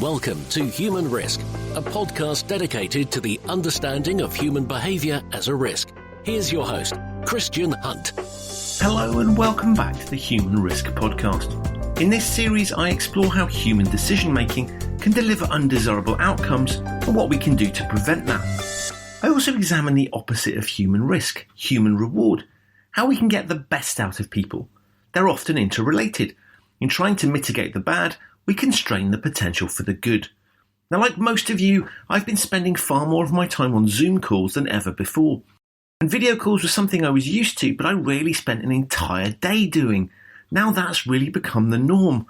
Welcome to Human Risk, a podcast dedicated to the understanding of human behaviour as a risk. Here's your host, Christian Hunt. Hello and welcome back to the Human Risk podcast. In this series, I explore how human decision-making can deliver undesirable outcomes and what we can do to prevent that. I also examine the opposite of human risk, human reward, how we can get the best out of people. They're often interrelated. In trying to mitigate the bad, we constrain the potential for the good. Now, like most of you, I've been spending far more of my time on Zoom calls than ever before. And video calls was something I was used to, but I rarely spent an entire day doing. Now that's really become the norm.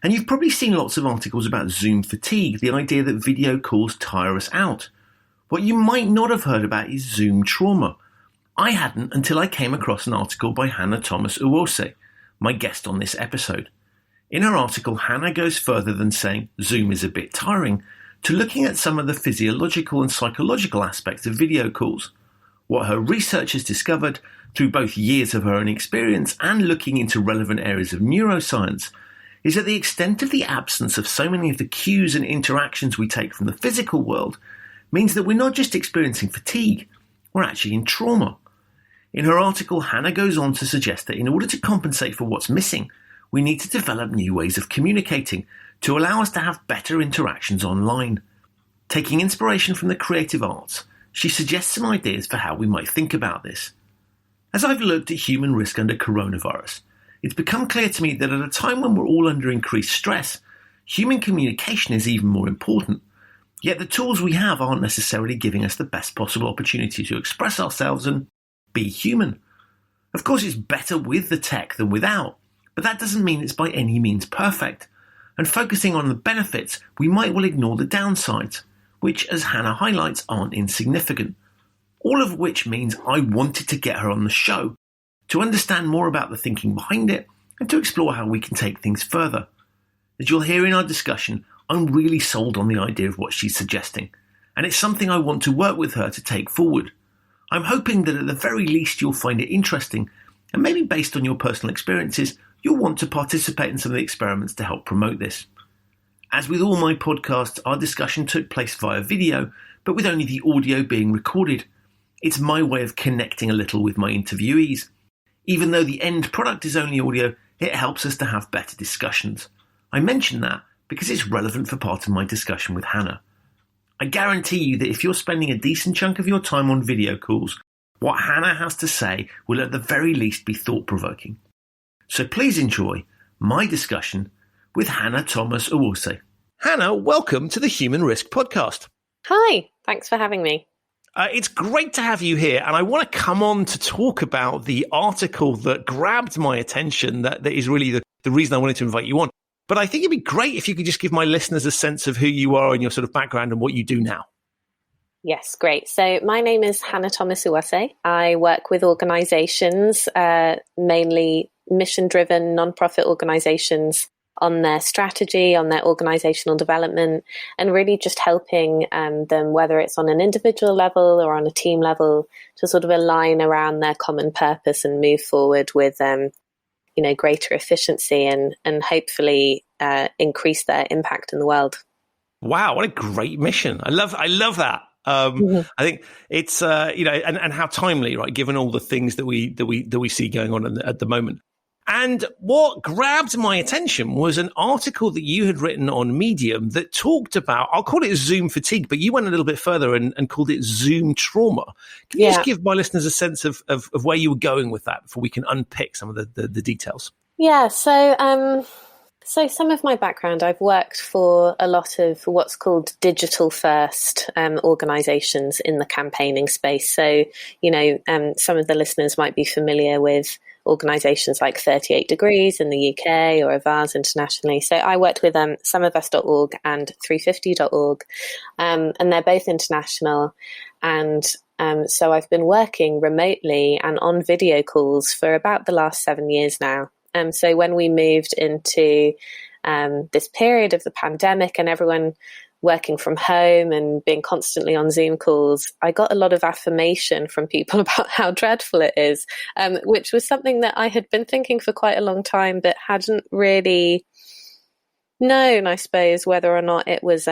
And you've probably seen lots of articles about Zoom fatigue, the idea that video calls tire us out. What you might not have heard about is Zoom trauma. I hadn't until I came across an article by Hanna Thomas Uose, my guest on this episode. In her article, Hanna goes further than saying Zoom is a bit tiring, to looking at some of the physiological and psychological aspects of video calls. What her research has discovered, through both years of her own experience and looking into relevant areas of neuroscience, is that the extent of the absence of so many of the cues and interactions we take from the physical world means that we're not just experiencing fatigue, we're actually in trauma. In her article, Hanna goes on to suggest that in order to compensate for what's missing, we need to develop new ways of communicating to allow us to have better interactions online. Taking inspiration from the creative arts, she suggests some ideas for how we might think about this. As I've looked at human risk under coronavirus, it's become clear to me that at a time when we're all under increased stress, human communication is even more important. Yet the tools we have aren't necessarily giving us the best possible opportunity to express ourselves and be human. Of course, it's better with the tech than without, but that doesn't mean it's by any means perfect. And focusing on the benefits, we might well ignore the downsides, which, as Hanna highlights, aren't insignificant. All of which means I wanted to get her on the show to understand more about the thinking behind it and to explore how we can take things further. As you'll hear in our discussion, I'm really sold on the idea of what she's suggesting, and it's something I want to work with her to take forward. I'm hoping that at the very least you'll find it interesting, and maybe based on your personal experiences, you'll want to participate in some of the experiments to help promote this. As with all my podcasts, our discussion took place via video, but with only the audio being recorded. It's my way of connecting a little with my interviewees. Even though the end product is only audio, it helps us to have better discussions. I mention that because it's relevant for part of my discussion with Hanna. I guarantee you that if you're spending a decent chunk of your time on video calls, what Hanna has to say will at the very least be thought-provoking. So please enjoy my discussion with Hanna Thomas Uose. Hanna, welcome to the Human Risk podcast. Hi, thanks for having me. It's great to have you here, and I want to come on to talk about the article that grabbed my attention, that is really the reason I wanted to invite you on. But I think it'd be great if you could just give my listeners a sense of who you are and your sort of background and what you do now. Yes, great. So my name is Hanna Thomas Uose. I work with organisations, mainly mission-driven non-profit organisations, on their strategy, on their organisational development, and really just helping them, whether it's on an individual level or on a team level, to sort of align around their common purpose and move forward with greater efficiency and hopefully increase their impact in the world. Wow, what a great mission! I love that. I think it's and how timely, right? Given all the things that we see going on at the moment. And what grabbed my attention was an article that you had written on Medium that talked about, I'll call it Zoom fatigue, but you went a little bit further and called it Zoom trauma. Can you just give my listeners a sense of where you were going with that before we can unpick some of the details? Yeah, so some of my background, I've worked for a lot of what's called digital first organizations in the campaigning space. So, some of the listeners might be familiar with organisations like 38 Degrees in the UK or Avaz internationally. So I worked with someofus.org and 350.org, and they're both international. And so I've been working remotely and on video calls for about the last 7 years now. So when we moved into this period of the pandemic and everyone working from home and being constantly on Zoom calls, I got a lot of affirmation from people about how dreadful it is, which was something that I had been thinking for quite a long time, but hadn't really known, I suppose, whether or not it was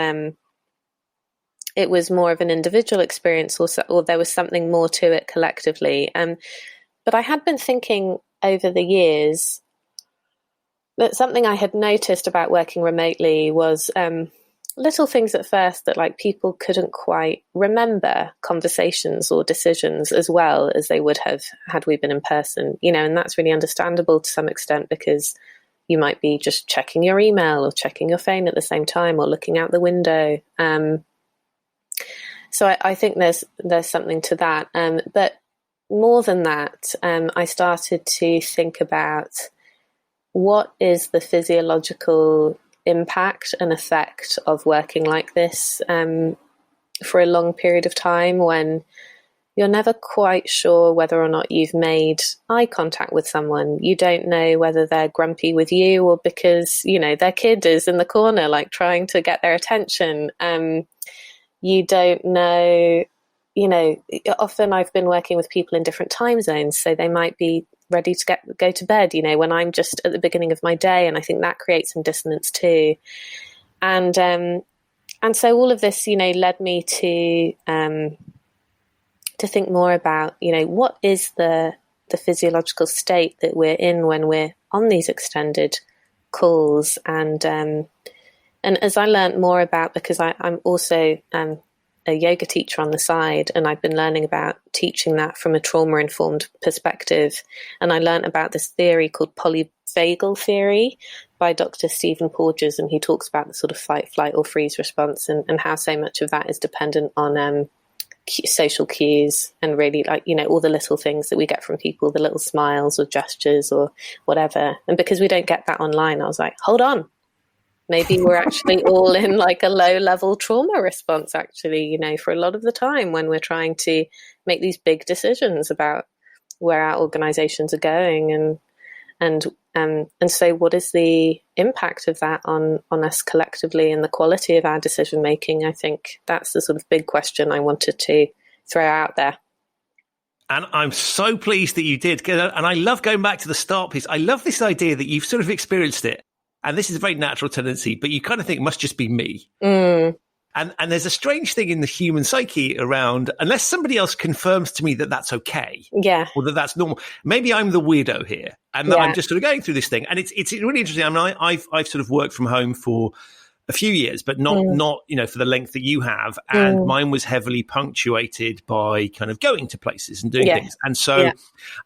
more of an individual experience, or there was something more to it collectively. But I had been thinking over the years that something I had noticed about working remotely was little things at first, that like people couldn't quite remember conversations or decisions as well as they would have had we been in person, and that's really understandable to some extent, because you might be just checking your email or checking your phone at the same time, or looking out the window. So I think there's something to that. But more than that, I started to think about what is the physiological impact and effect of working like this for a long period of time, when you're never quite sure whether or not you've made eye contact with someone. You don't know whether they're grumpy with you or because, their kid is in the corner, like trying to get their attention. You don't know, often I've been working with people in different time zones, so they might be ready to go to bed, when I'm just at the beginning of my day, and I think that creates some dissonance too. And so all of this, led me to think more about, what is the physiological state that we're in when we're on these extended calls. And as I learned more about, because I'm also a yoga teacher on the side, and I've been learning about teaching that from a trauma-informed perspective. And I learned about this theory called polyvagal theory by Dr. Stephen Porges, and he talks about the sort of fight, flight, or freeze response, and how so much of that is dependent on social cues, and really all the little things that we get from people, the little smiles or gestures or whatever. And because we don't get that online, I was like, hold on. Maybe we're actually all in like a low-level trauma response, actually, for a lot of the time when we're trying to make these big decisions about where our organizations are going, and so what is the impact of that on us collectively and the quality of our decision making? I think that's the sort of big question I wanted to throw out there. And I'm so pleased that you did. And I love going back to the start piece. I love this idea that you've sort of experienced it. And this is a very natural tendency, but you kind of think it must just be me. And there's a strange thing in the human psyche around, unless somebody else confirms to me that that's okay, or that that's normal. Maybe I'm the weirdo here, and that I'm just sort of going through this thing. And it's really interesting. I mean, I've sort of worked from home for a few years, but not for the length that you have. And mine was heavily punctuated by kind of going to places and doing things. And so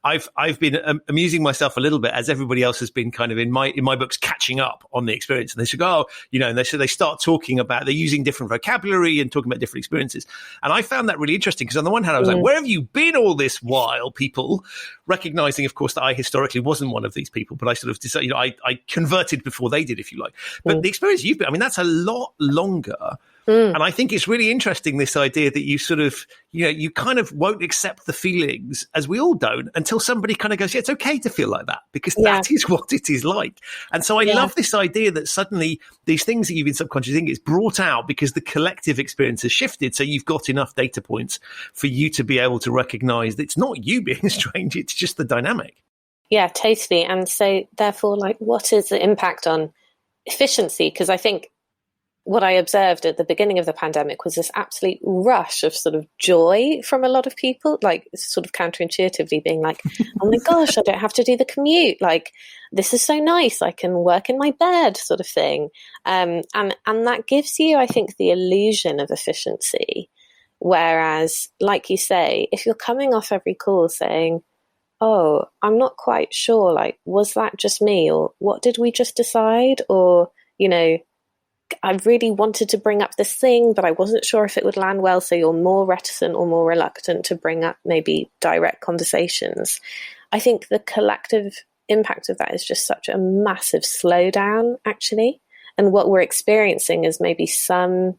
I've been amusing myself a little bit, as everybody else has been kind of in my books catching up on the experience. And they should go, and they start talking about, they're using different vocabulary and talking about different experiences. And I found that really interesting, because on the one hand, I was like, where have you been all this while, people? Recognizing, of course, that I historically wasn't one of these people, but I sort of decided, I converted before they did, if you like. But the experience you've been, I mean, that's a lot longer. And I think it's really interesting, this idea that you sort of, you kind of won't accept the feelings, as we all don't, until somebody kind of goes, it's okay to feel like that, because that is what it is like. And so I love this idea that suddenly these things that you've been subconsciously thinking is brought out because the collective experience has shifted. So you've got enough data points for you to be able to recognize that it's not you being strange, it's just the dynamic. Yeah, totally. And so therefore, what is the impact on efficiency? Because I think what I observed at the beginning of the pandemic was this absolute rush of sort of joy from a lot of people, like sort of counterintuitively being like, oh my gosh, I don't have to do the commute. Like, this is so nice. I can work in my bed, sort of thing. And that gives you, I think, the illusion of efficiency. Whereas, like you say, if you're coming off every call saying, oh, I'm not quite sure, like, was that just me? Or what did we just decide? Or, I really wanted to bring up this thing, but I wasn't sure if it would land well. So you're more reticent or more reluctant to bring up maybe direct conversations. I think the collective impact of that is just such a massive slowdown, actually. And what we're experiencing is maybe some,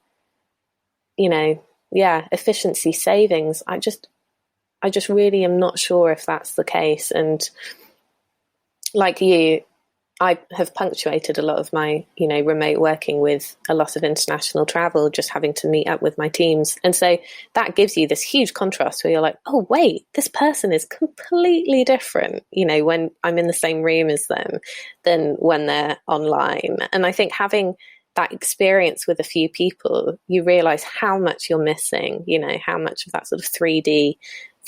efficiency savings. I just really am not sure if that's the case. And like you, I have punctuated a lot of my, remote working with a lot of international travel, just having to meet up with my teams. And so that gives you this huge contrast where you're like, oh, wait, this person is completely different, when I'm in the same room as them than when they're online. And I think having that experience with a few people, you realize how much you're missing, how much of that sort of 3D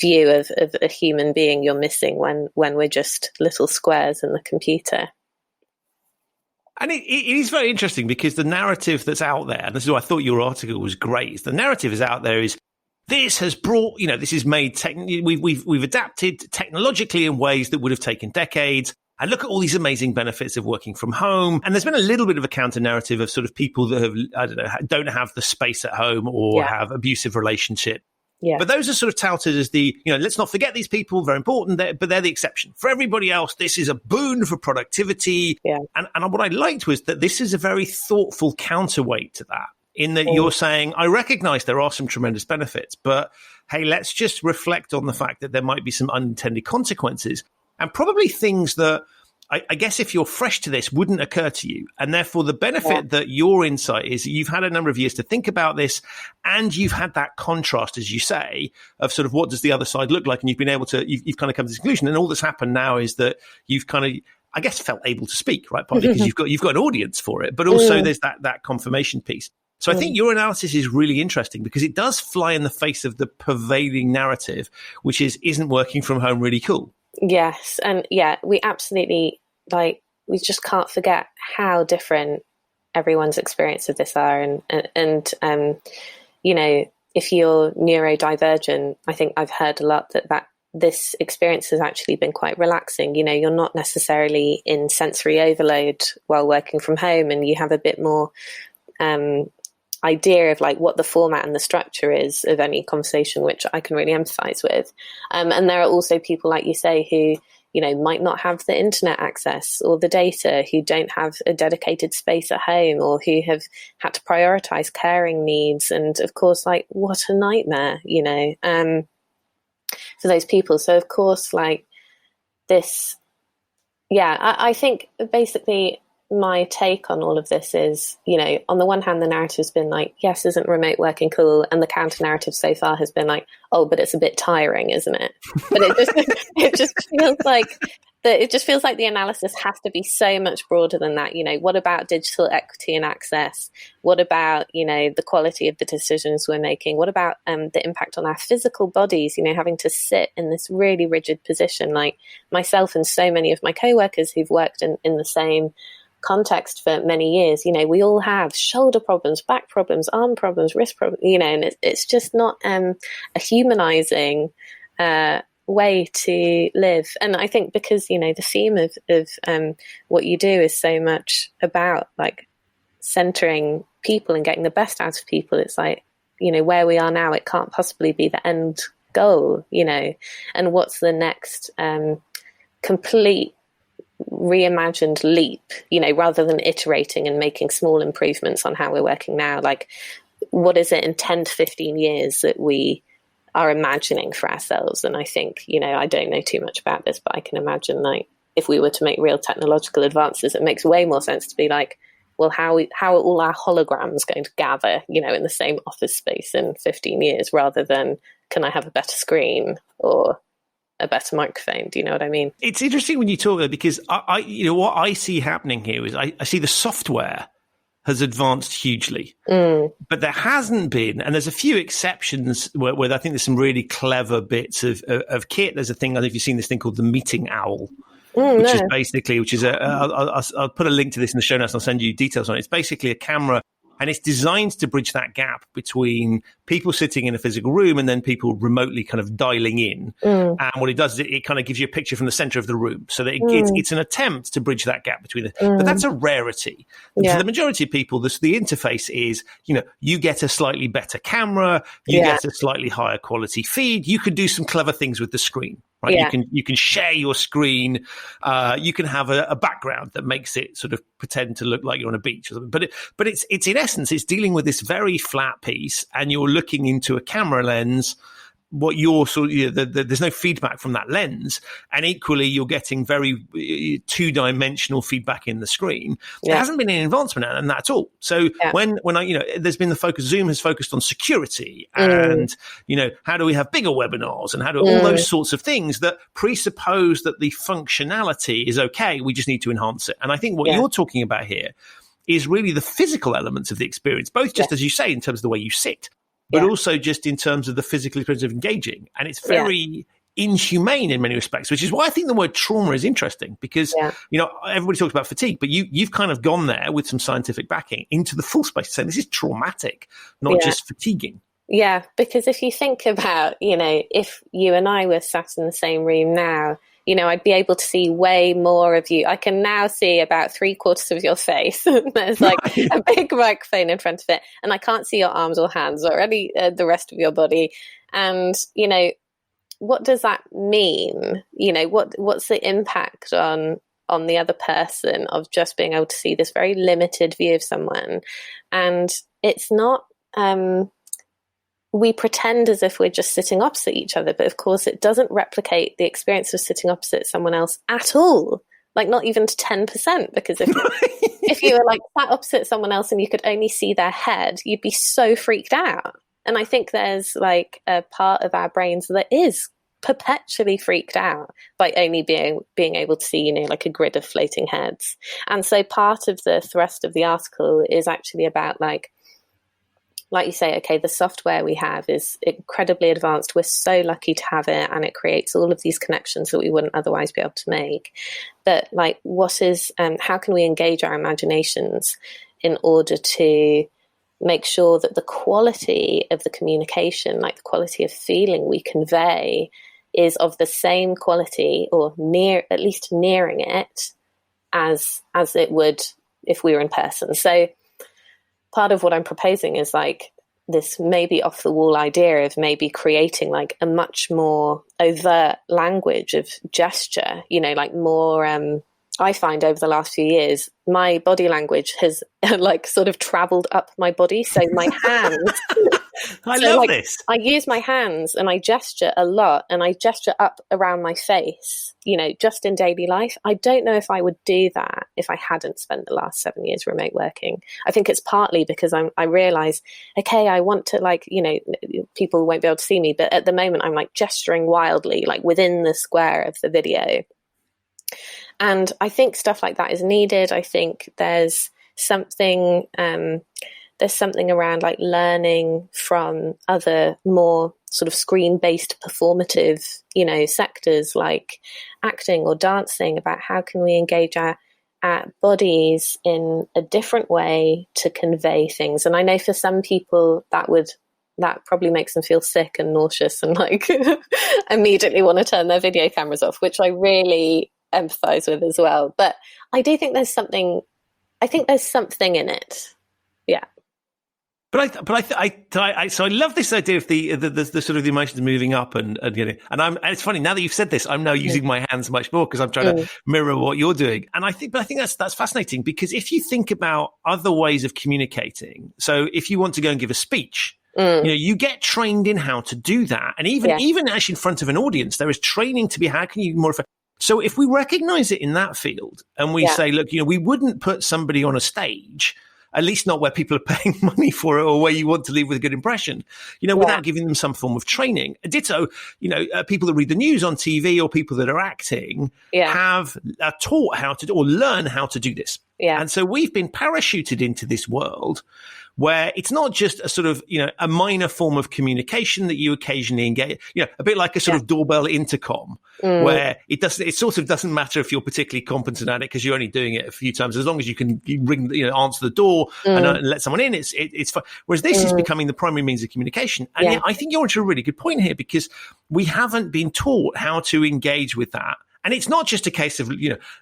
view of a human being you're missing when we're just little squares in the computer. And it is very interesting because the narrative that's out there, and this is why I thought your article was great, is the narrative is out there is this has brought, this is made, we've adapted technologically in ways that would have taken decades. And look at all these amazing benefits of working from home. And there's been a little bit of a counter narrative of sort of people that have, don't have the space at home or have abusive relationship. Yeah. But those are sort of touted as the, let's not forget these people, very important, but they're the exception. For everybody else, this is a boon for productivity. Yeah. And what I liked was that this is a very thoughtful counterweight to that, in that you're saying, I recognize there are some tremendous benefits, but hey, let's just reflect on the fact that there might be some unintended consequences and probably things that I guess if you're fresh to this wouldn't occur to you. And therefore the benefit that your insight is that you've had a number of years to think about this and you've had that contrast, as you say, of sort of what does the other side look like? And you've been able to, you've kind of come to this conclusion. And all that's happened now is that you've kind of, I guess, felt able to speak, right? Partly because you've got an audience for it, but also there's that confirmation piece. So I think your analysis is really interesting because it does fly in the face of the prevailing narrative, which isn't working from home really cool? Yes. And we absolutely, we just can't forget how different everyone's experience of this are. And if you're neurodivergent, I think I've heard a lot that this experience has actually been quite relaxing. You're not necessarily in sensory overload while working from home, and you have a bit more idea of what the format and the structure is of any conversation, which I can really empathize with. And there are also people, like you say, who, might not have the internet access or the data, who don't have a dedicated space at home, or who have had to prioritize caring needs. And of course, what a nightmare, for those people. So of course, this, I think basically my take on all of this is, on the one hand, the narrative's been yes, isn't remote working cool? And the counter narrative so far has been oh, but it's a bit tiring, isn't it? But it just feels like the analysis has to be so much broader than that. What about digital equity and access? What about, the quality of the decisions we're making? What about the impact on our physical bodies, having to sit in this really rigid position, like myself and so many of my coworkers who've worked in the same context for many years. We all have shoulder problems, back problems, arm problems, wrist problems, and it's just not a humanizing way to live. And I think because, the theme of what you do is so much about centering people and getting the best out of people. It's where we are now, it can't possibly be the end goal, and what's the next complete reimagined leap, rather than iterating and making small improvements on how we're working now. What is it in 10 to 15 years that we are imagining for ourselves? And I think, I don't know too much about this, but I can imagine if we were to make real technological advances, it makes way more sense to be well, how are all our holograms going to gather, in the same office space in 15 years, rather than can I have a better screen or a better microphone? Do you know what I mean? It's interesting when you talk about it, because I what I see happening here is I see the software has advanced hugely, but there hasn't been, and there's a few exceptions where I think there's some really clever bits of kit. There's a thing, I don't know if you've seen this thing called the Meeting Owl, which is I'll put a link to this in the show notes. I'll send you details on it. It's basically a camera, and it's designed to bridge that gap between people sitting in a physical room and then people remotely kind of dialing in. And what it does is it kind of gives you a picture from the center of the room, so that it's an attempt to bridge that gap between it. But that's a rarity. For the majority of people, the interface is, you get a slightly better camera, you get a slightly higher quality feed, you can do some clever things with the screen. Right? Yeah. You can share your screen. You can have a background that makes it sort of pretend to look like you're on a beach or something. But it's in essence, it's dealing with this very flat piece, and you're looking into a camera lens what you're sort of, there's no feedback from that lens. And equally, you're getting very two-dimensional feedback in the screen. There hasn't been any advancement in that at all. So when there's been the focus, Zoom has focused on security and, how do we have bigger webinars and how do all those sorts of things that presuppose that the functionality is okay. We just need to enhance it. And I think what you're talking about here is really the physical elements of the experience, both just as you say, in terms of the way you sit, but also just in terms of the physical experience of engaging. And it's very inhumane in many respects, which is why I think the word trauma is interesting because, everybody talks about fatigue, but you've kind of gone there with some scientific backing into the full space saying this is traumatic, not just fatiguing. Yeah, because if you think about, if you and I were sat in the same room now, I'd be able to see way more of you. I can now see about 3/4 of your face. There's like a big microphone in front of it, and I can't see your arms or hands or any the rest of your body. And what does that mean? What's the impact on the other person of just being able to see this very limited view of someone? And it's not. We pretend as if we're just sitting opposite each other, but of course it doesn't replicate the experience of sitting opposite someone else at all, like not even to 10%, because if you were like sat opposite someone else and you could only see their head, you'd be so freaked out. And I think there's like a part of our brains that is perpetually freaked out by only being able to see, like a grid of floating heads. And so part of the thrust of the article is actually about like you say, okay, the software we have is incredibly advanced. We're so lucky to have it, and it creates all of these connections that we wouldn't otherwise be able to make. But like, how can we engage our imaginations in order to make sure that the quality of the communication, like the quality of feeling we convey, is of the same quality or at least nearing it as it would if we were in person. So part of what I'm proposing is like this maybe off the wall idea of maybe creating like a much more overt language of gesture, like more, I find over the last few years, my body language has like sort of traveled up my body. So my hands, I love this. I use my hands and I gesture a lot, and I gesture up around my face, just in daily life. I don't know if I would do that if I hadn't spent the last 7 years remote working. I think it's partly because I realize, okay, I want to people won't be able to see me, but at the moment I'm like gesturing wildly, like within the square of the video. And I think stuff like that is needed. I think there's something around like learning from other more sort of screen-based performative, sectors like acting or dancing, about how can we engage our bodies in a different way to convey things. And I know for some people that probably makes them feel sick and nauseous and like immediately want to turn their video cameras off, which I really empathize with as well. But I do think there's something in it. Yeah. So I love this idea of the sort of the emotions moving up and and it's funny now that you've said this, I'm now using my hands much more because I'm trying to mirror what you're doing. And I think that's fascinating, because if you think about other ways of communicating, so if you want to go and give a speech, you get trained in how to do that. And even actually in front of an audience, there is training to be, how can you more effective? So if we recognize it in that field and we say, look, we wouldn't put somebody on a stage, at least not where people are paying money for it or where you want to leave with a good impression, without giving them some form of training. Ditto, people that read the news on TV or people that are acting have taught how to do or learn how to do this. Yeah. And so we've been parachuted into this world where it's not just a sort of, a minor form of communication that you occasionally engage, a bit like a sort of doorbell intercom, where it sort of doesn't matter if you're particularly competent at it because you're only doing it a few times. As long as you can ring, answer the door and let someone in, it's fine. Whereas this is becoming the primary means of communication. And I think you're onto a really good point here, because we haven't been taught how to engage with that. And it's not just a case of,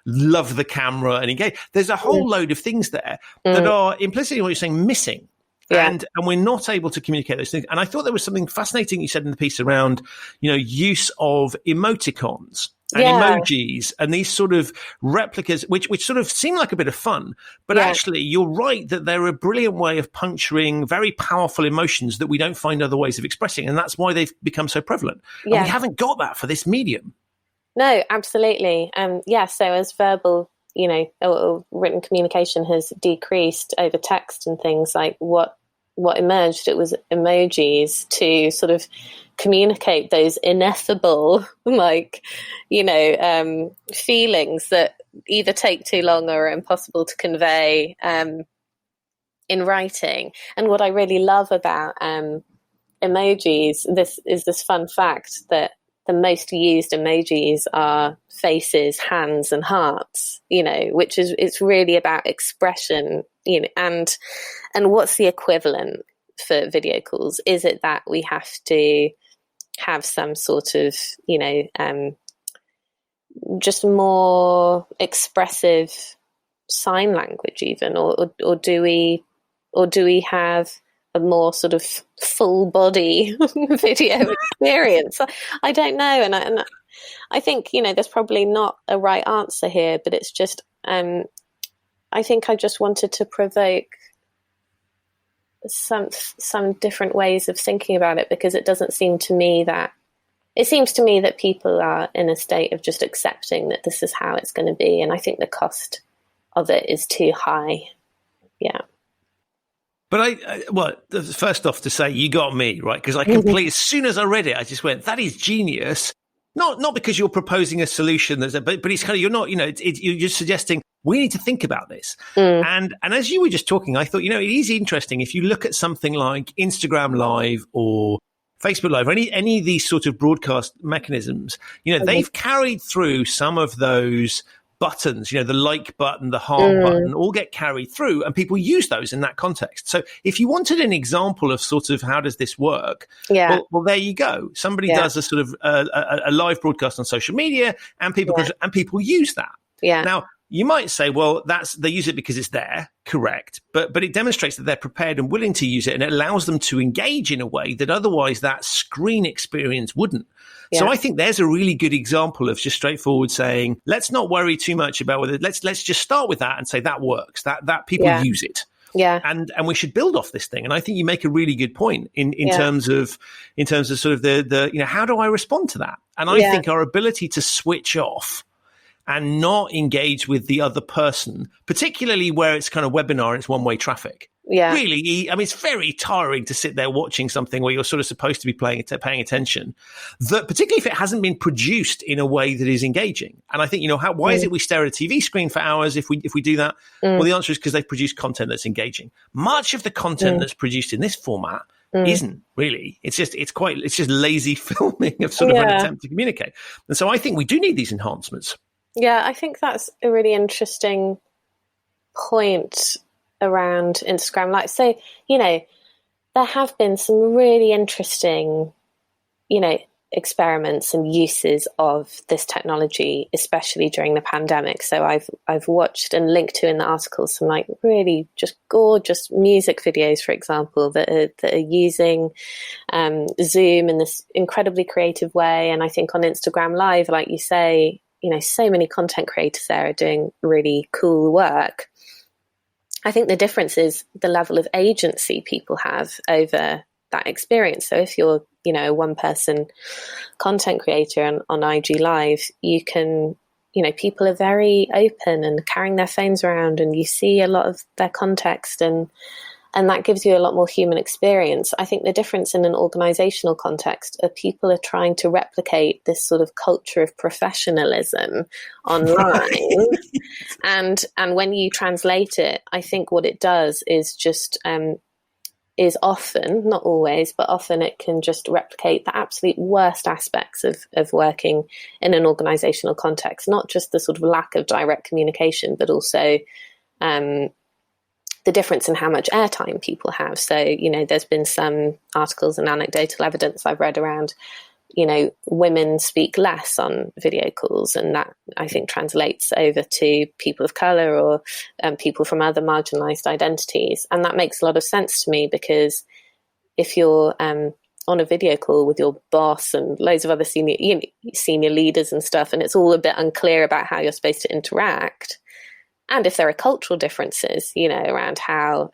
love the camera and engage. There's a whole load of things there that are implicitly what you're saying missing. Yeah. And we're not able to communicate those things. And I thought there was something fascinating you said in the piece around, use of emoticons and emojis and these sort of replicas, which sort of seem like a bit of fun. But actually, you're right that they're a brilliant way of puncturing very powerful emotions that we don't find other ways of expressing. And that's why they've become so prevalent. And we haven't got that for this medium. No, absolutely. So as verbal, or written communication has decreased over text and things, like what emerged, it was emojis to sort of communicate those ineffable, feelings that either take too long or are impossible to convey in writing. And what I really love about emojis, this is this fun fact that the most used emojis are faces, hands, and hearts, which is, it's really about expression, and what's the equivalent for video calls? Is it that we have to have some sort of, just more expressive sign language even, or do we have a more sort of full body video experience? I don't know. And I think, there's probably not a right answer here, but it's just, I think I just wanted to provoke some different ways of thinking about it, because it seems to me that people are in a state of just accepting that this is how it's going to be. And I think the cost of it is too high. Yeah. But first off, to say you got me, right? Because I completely, as soon as I read it, I just went, that is genius. Not because you're proposing a solution, but it's kind of, you're not, you're just suggesting we need to think about this. And as you were just talking, I thought, it is interesting if you look at something like Instagram Live or Facebook Live, or any of these sort of broadcast mechanisms, they've carried through some of those buttons, the like button, the heart button, all get carried through, and people use those in that context. So if you wanted an example of sort of how does this work, well, there you go. Somebody does a sort of a live broadcast on social media, and people use that. Yeah. Now, you might say, well, they use it because it's there, correct? But it demonstrates that they're prepared and willing to use it, and it allows them to engage in a way that otherwise that screen experience wouldn't. Yeah. So I think there's a really good example of just straightforward saying, let's not worry too much about whether let's just start with that and say that works, that people use it. Yeah. And we should build off this thing. And I think you make a really good point in terms of sort of the how do I respond to that? And I think our ability to switch off and not engage with the other person, particularly where it's kind of webinar and it's one-way traffic. Yeah. Really, I mean, it's very tiring to sit there watching something where you're sort of supposed to be paying attention, that particularly if it hasn't been produced in a way that is engaging. And I think, why is it we stare at a TV screen for hours if we do that? Well, the answer is because they've produced content that's engaging. Much of the content that's produced in this format isn't really. It's just lazy filming of sort of an attempt to communicate. And so I think we do need these enhancements. Yeah, I think that's a really interesting point around Instagram Live. So, there have been some really interesting, experiments and uses of this technology, especially during the pandemic. So I've watched and linked to in the article some really just gorgeous music videos, for example, that are using Zoom in this incredibly creative way. And I think on Instagram Live, like you say, so many content creators there are doing really cool work. I think the difference is the level of agency people have over that experience. So if you're, a one-person content creator on IG Live, you can, people are very open and carrying their phones around, and you see a lot of their context, and that gives you a lot more human experience. I think the difference in an organizational context are people are trying to replicate this sort of culture of professionalism online. And when you translate it, I think what it does is just is often, not always, but often it can just replicate the absolute worst aspects of working in an organizational context, not just the sort of lack of direct communication, but also the difference in how much airtime people have. So, there's been some articles and anecdotal evidence I've read around, women speak less on video calls, and that I think translates over to people of colour or people from other marginalised identities. And that makes a lot of sense to me, because if you're on a video call with your boss and loads of other senior leaders and stuff, and it's all a bit unclear about how you're supposed to interact, and if there are cultural differences, around how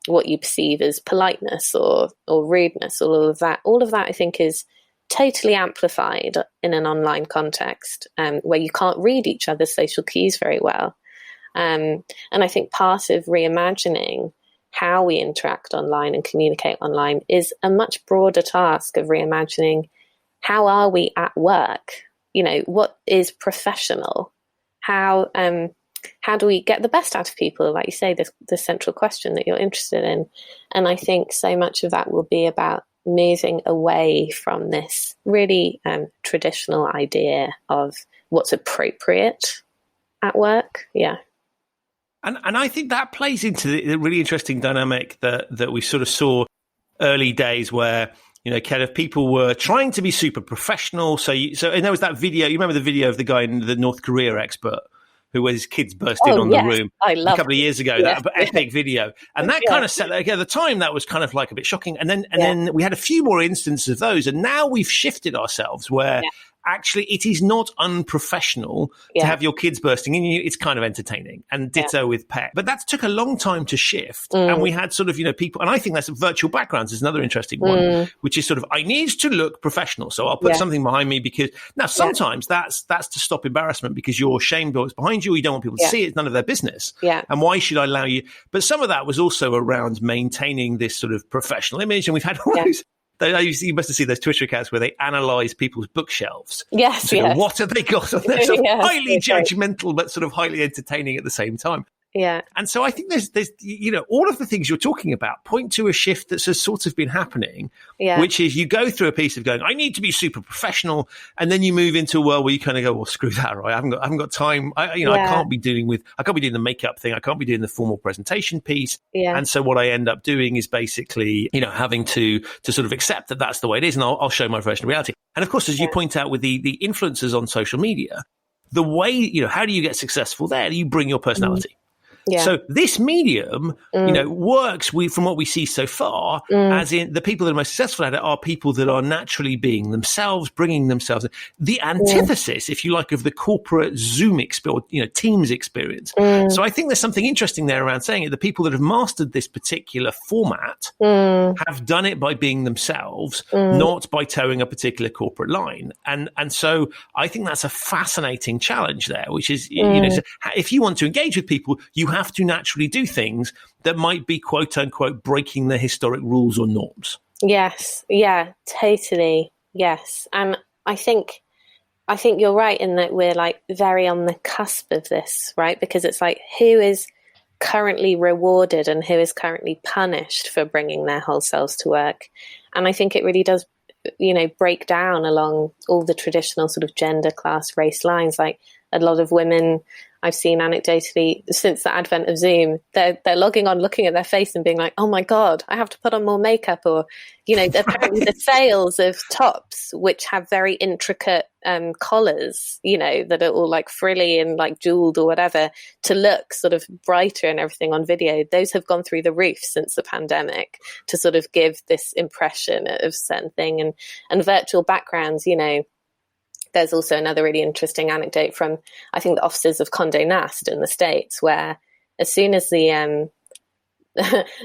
what you perceive as politeness or rudeness, all of that I think is totally amplified in an online context where you can't read each other's social cues very well. And I think part of reimagining how we interact online and communicate online is a much broader task of reimagining how are we at work? What is professional? How do we get the best out of people? Like you say, the central question that you're interested in. And I think so much of that will be about moving away from this really traditional idea of what's appropriate at work. Yeah. And I think that plays into the really interesting dynamic that we sort of saw early days where, kind of people were trying to be super professional. And there was that video, you remember the video of the guy in the North Korea expert who his kids burst in on the room a couple of years ago, that epic video. And that kind of set, like, at the time, that was kind of like a bit shocking. And then we had a few more instances of those. And now we've shifted ourselves where actually it is not unprofessional to have your kids bursting in you. It's kind of entertaining, and ditto with pet. But that took a long time to shift. And we had sort of, people, and I think that's virtual backgrounds is another interesting one, which is sort of, I need to look professional. So I'll put something behind me because now sometimes that's to stop embarrassment because you're ashamed of what's behind you. Or you don't want people to see it. It's none of their business. And why should I allow you? But some of that was also around maintaining this sort of professional image. And we've had all those. You must have seen those Twitter accounts where they analyse people's bookshelves. Yes. What have they got on there? Sort of highly judgmental, but sort of highly entertaining at the same time. Yeah. And so I think there's all of the things you're talking about point to a shift that's sort of been happening, which is you go through a piece of going, I need to be super professional. And then you move into a world where you kind of go, well, screw that, right? I haven't got time. I can't be doing the makeup thing. I can't be doing the formal presentation piece. Yeah. And so what I end up doing is basically, having to sort of accept that that's the way it is. And I'll show my version of reality. And of course, as you point out with the influencers on social media, the way, how do you get successful there? You bring your personality. Yeah. So this medium, works from what we see so far, as in the people that are most successful at it are people that are naturally being themselves, bringing themselves. The antithesis, if you like, of the corporate Zoom experience, Teams experience. So I think there's something interesting there around saying it. The people that have mastered this particular format have done it by being themselves, not by towing a particular corporate line. And so I think that's a fascinating challenge there, which is, if you want to engage with people, you have to naturally do things that might be quote unquote breaking the historic rules or norms. Yes. Yeah, totally. Yes. And I think you're right in that we're like very on the cusp of this, right? Because it's like, who is currently rewarded and who is currently punished for bringing their whole selves to work? And I think it really does, break down along all the traditional sort of gender, class, race lines. Like a lot of women I've seen anecdotally since the advent of Zoom, they're logging on, looking at their face and being like, oh my God, I have to put on more makeup. Or, apparently the sales of tops, which have very intricate collars, that are all like frilly and like jeweled or whatever, to look sort of brighter and everything on video, those have gone through the roof since the pandemic to sort of give this impression of certain thing. And virtual backgrounds, there's also another really interesting anecdote from, I think, the offices of Condé Nast in the States, where as soon as there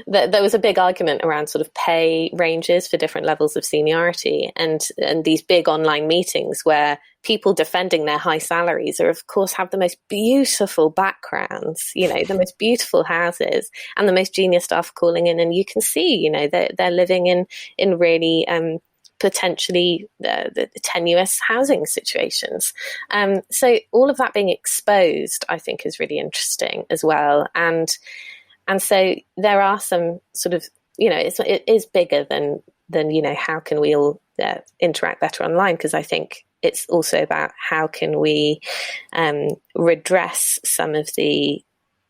was a big argument around sort of pay ranges for different levels of seniority, and these big online meetings where people defending their high salaries are, of course, have the most beautiful backgrounds, the most beautiful houses and the most junior staff calling in. And you can see, they're living in really potentially the tenuous housing situations. So all of that being exposed, I think, is really interesting as well. And so there are some sort of, it is bigger than how can we all interact better online? Because I think it's also about how can we redress some of the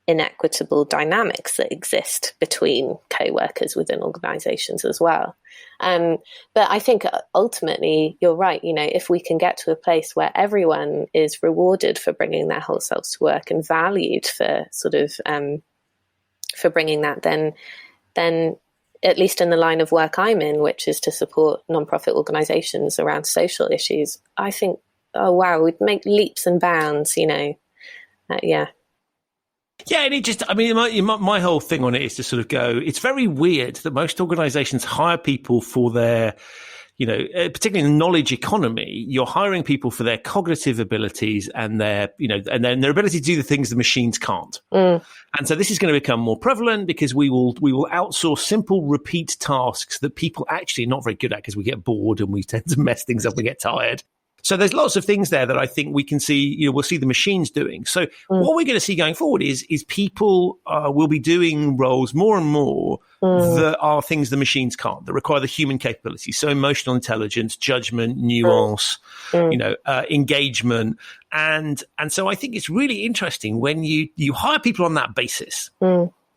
inequitable dynamics that exist between co-workers within organizations as well. But I think ultimately you're right. If we can get to a place where everyone is rewarded for bringing their whole selves to work and valued for for bringing that, then at least in the line of work I'm in, which is to support nonprofit organizations around social issues, I think, oh wow, we'd make leaps and bounds, yeah. Yeah, and it just, my whole thing on it is to sort of go, it's very weird that most organizations hire people for their, particularly in the knowledge economy, you're hiring people for their cognitive abilities and their, and then their ability to do the things the machines can't. And so this is going to become more prevalent because we will outsource simple repeat tasks that people actually are not very good at because we get bored and we tend to mess things up and get tired. So there's lots of things there that I think we can see, we'll see the machines doing. So what we're going to see going forward is people will be doing roles more and more that are things the machines can't, that require the human capabilities. So emotional intelligence, judgment, nuance, engagement. And so I think it's really interesting when you hire people on that basis.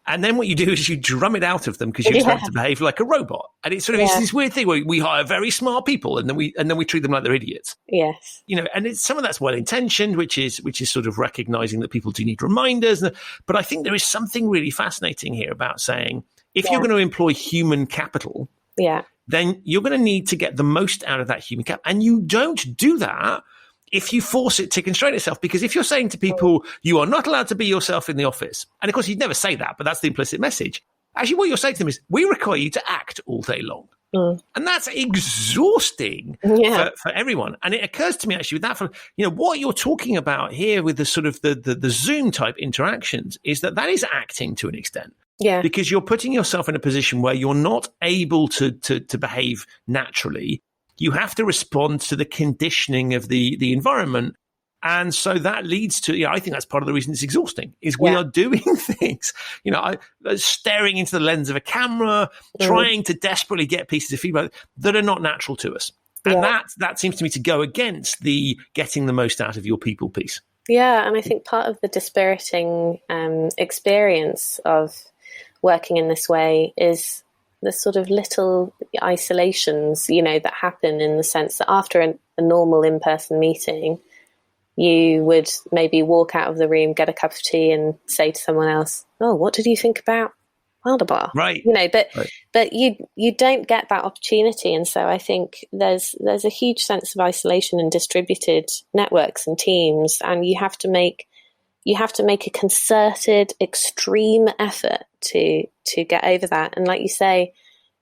And then what you do is you drum it out of them because you expect them to behave like a robot. And it's it's this weird thing where we hire very smart people and then we treat them like they're idiots. Yes. And some of that's well intentioned, which is sort of recognizing that people do need reminders. But I think there is something really fascinating here about saying if you're going to employ human capital, then you're going to need to get the most out of that human capital. And you don't do that if you force it to constrain itself, because if you're saying to people, you are not allowed to be yourself in the office, and of course you'd never say that, but that's the implicit message. Actually, what you're saying to them is, we require you to act all day long. And that's exhausting for everyone. And it occurs to me actually with that, what you're talking about here with the sort of the Zoom type interactions is that is acting to an extent. Yeah. Because you're putting yourself in a position where you're not able to behave naturally. You have to respond to the conditioning of the environment. And so that leads to, I think that's part of the reason it's exhausting, is we are doing things, staring into the lens of a camera, trying to desperately get pieces of feedback that are not natural to us. And that seems to me to go against the getting the most out of your people piece. Yeah, and I think part of the dispiriting experience of working in this way is the sort of little isolations, that happen in the sense that after a normal in-person meeting, you would maybe walk out of the room, get a cup of tea and say to someone else, oh, what did you think about blah, blah, blah? Right. But you don't get that opportunity. And so I think there's a huge sense of isolation in distributed networks and teams. And you have to make a concerted, extreme effort to get over that. And like you say,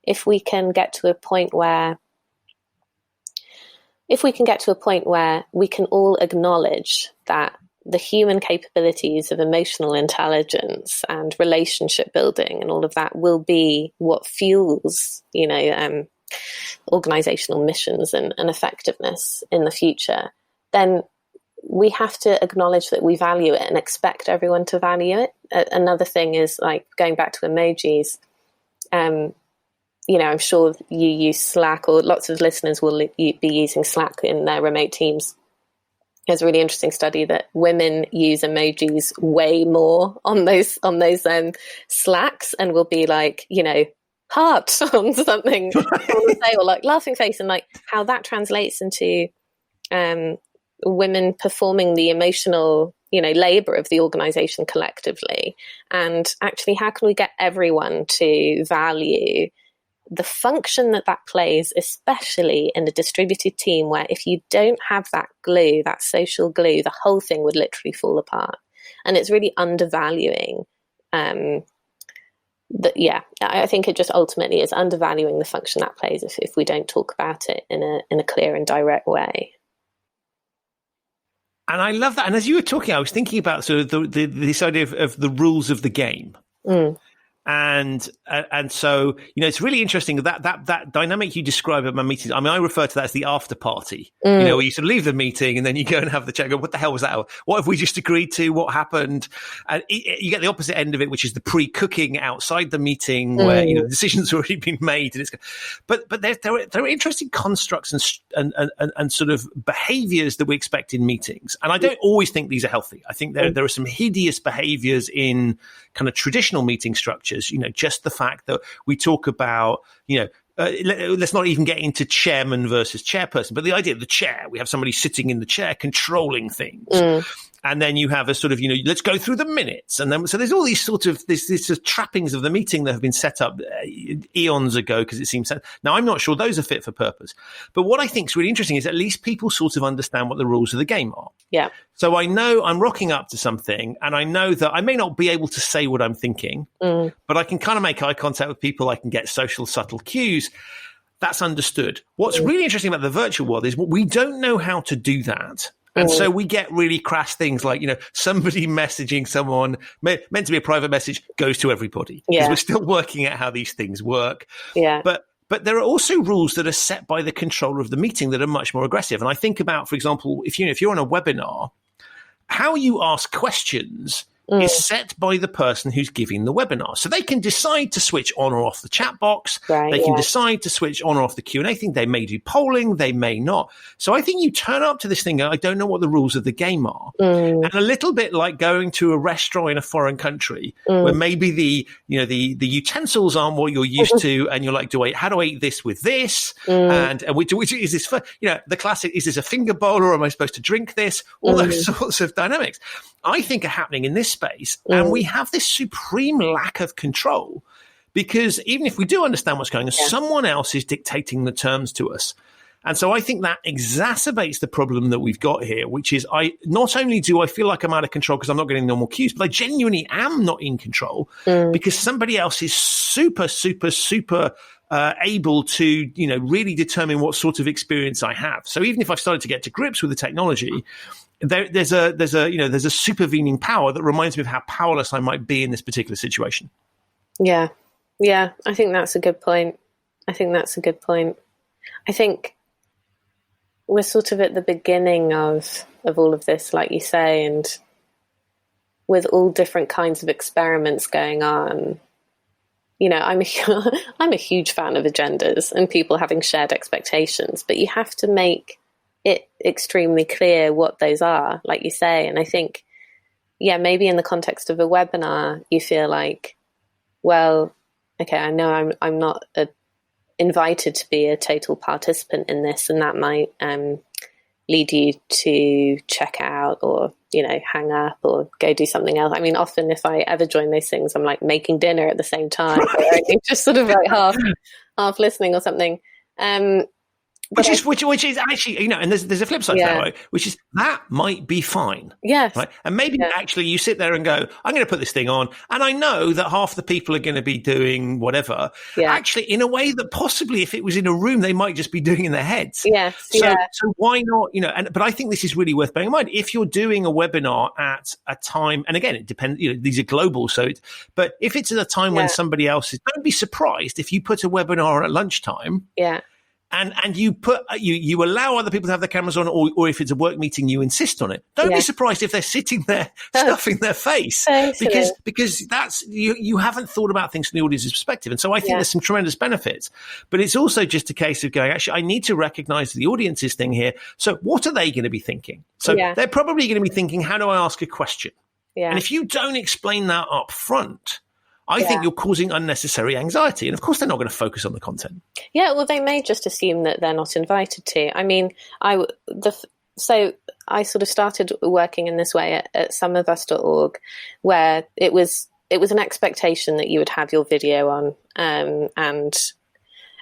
if we can get to a point where we can all acknowledge that the human capabilities of emotional intelligence and relationship building and all of that will be what fuels, organizational missions and effectiveness in the future, then we have to acknowledge that we value it and expect everyone to value it. Another thing is, like, going back to emojis, I'm sure you use Slack, or lots of listeners will be using Slack in their remote teams. There's a really interesting study that women use emojis way more on those Slacks, and will be like, heart on something, or like laughing face, and like how that translates into women performing the emotional, labor of the organization collectively. And actually, how can we get everyone to value the function that plays, especially in a distributed team where if you don't have that glue, that social glue, the whole thing would literally fall apart. And it's really undervaluing I think it just ultimately is undervaluing the function that plays if we don't talk about it in a clear and direct way. And I love that. And as you were talking, I was thinking about sort of this idea of the rules of the game. And so, it's really interesting that dynamic you describe at my meetings. I mean, I refer to that as the after party, where you sort of leave the meeting and then you go and have the chat, go, what the hell was that? What have we just agreed to? What happened? And you get the opposite end of it, which is the pre-cooking outside the meeting where, the decision's already been made. And but there are interesting constructs and sort of behaviors that we expect in meetings. And I don't always think these are healthy. I think there are some hideous behaviors in kind of traditional meeting structures. Just the fact that we talk about, let's not even get into chairman versus chairperson, but the idea of the chair, we have somebody sitting in the chair controlling things. And then you have a sort of, let's go through the minutes. And then, so there's all these sort of, this trappings of the meeting that have been set up eons ago because it seems, now I'm not sure those are fit for purpose. But what I think is really interesting is at least people sort of understand what the rules of the game are. Yeah. So I know I'm rocking up to something and I know that I may not be able to say what I'm thinking, but I can kind of make eye contact with people. I can get social subtle cues. That's understood. What's really interesting about the virtual world is we don't know how to do that. And so we get really crass things like, somebody messaging someone meant to be a private message goes to everybody. Because we're still working out how these things work. Yeah. But there are also rules that are set by the controller of the meeting that are much more aggressive. And I think about, for example, if you're on a webinar, how you ask questions is set by the person who's giving the webinar. So they can decide to switch on or off the chat box. Right, they can decide to switch on or off the Q&A thing. They may do polling. They may not. So I think you turn up to this thing, I don't know what the rules of the game are. And a little bit like going to a restaurant in a foreign country where maybe the utensils aren't what you're used to. And you're like, how do I eat this with this? And which is this, the classic, is this a finger bowl or am I supposed to drink this? All those sorts of dynamics, I think, are happening in this space. And we have this supreme lack of control because even if we do understand what's going on, someone else is dictating the terms to us. And so I think that exacerbates the problem that we've got here, which is not only do I feel like I'm out of control because I'm not getting normal cues, but I genuinely am not in control because somebody else is super, super, super able to, really determine what sort of experience I have. So even if I've started to get to grips with the technology, there's a supervening power that reminds me of how powerless I might be in this particular situation. Yeah. Yeah. I think that's a good point. I think we're sort of at the beginning of all of this, like you say, and with all different kinds of experiments going on. I'm a huge fan of agendas and people having shared expectations, but you have to make it extremely clear what those are, like you say. And I think, maybe in the context of a webinar, you feel like, well, okay, I know I'm not invited to be a total participant in this, and that might lead you to check out or, hang up or go do something else. I mean, often if I ever join those things, I'm like making dinner at the same time, right? Just sort of like half listening or something. Which is actually, and there's a flip side to that, right? Which is that might be fine. Yes. Right. And maybe actually you sit there and go, I'm going to put this thing on. And I know that half the people are going to be doing whatever. Yeah. Actually, in a way that possibly if it was in a room, they might just be doing in their heads. Yes. So why not, but I think this is really worth bearing in mind. If you're doing a webinar at a time, and again, it depends, these are global. But if it's at a time when somebody else is, don't be surprised if you put a webinar at lunchtime. Yeah. And you put you allow other people to have their cameras on, or if it's a work meeting, you insist on it. Don't be surprised if they're sitting there stuffing their face, because that's you haven't thought about things from the audience's perspective. And so I think there's some tremendous benefits, but it's also just a case of going, actually, I need to recognize the audience's thing here. So what are they going to be thinking? So they're probably going to be thinking, how do I ask a question? Yeah. And if you don't explain that up front, I think you're causing unnecessary anxiety. And of course, they're not going to focus on the content. Yeah, well, they may just assume that they're not invited to. I mean, so I sort of started working in this way at someofus.org, where it was an expectation that you would have your video on,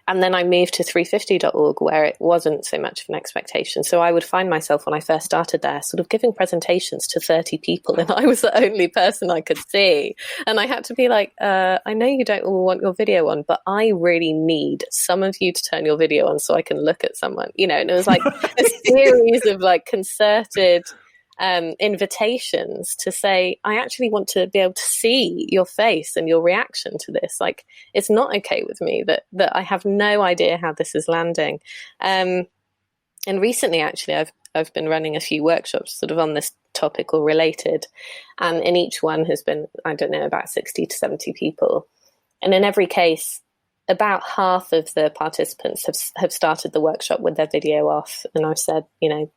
and then I moved to 350.org, where it wasn't so much of an expectation. So I would find myself, when I first started there, sort of giving presentations to 30 people, and I was the only person I could see. And I had to be like, I know you don't all want your video on, but I really need some of you to turn your video on so I can look at someone, and it was like a series of like concerted invitations to say, I actually want to be able to see your face and your reaction to this. Like, it's not okay with me that I have no idea how this is landing. And recently, actually, I've been running a few workshops sort of on this topic or related, and in each one has been, I don't know, about 60 to 70 people. And in every case, about half of the participants have started the workshop with their video off. And I've said,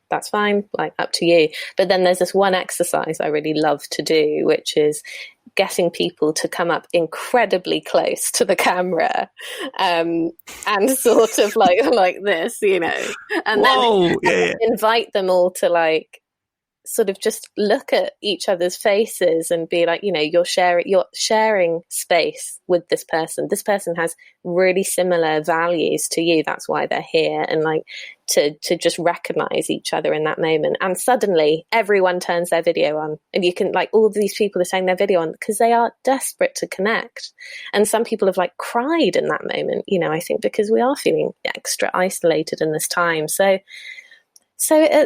that's fine, like, up to you. But then there's this one exercise I really love to do, which is getting people to come up incredibly close to the camera, and sort of like this, and then invite them all to like sort of just look at each other's faces and be like, you're sharing space with this person. This person has really similar values to you. That's why they're here. And like to just recognize each other in that moment. And suddenly everyone turns their video on, and you can, like, all of these people are saying their video on because they are desperate to connect. And some people have like cried in that moment, I think because we are feeling extra isolated in this time. So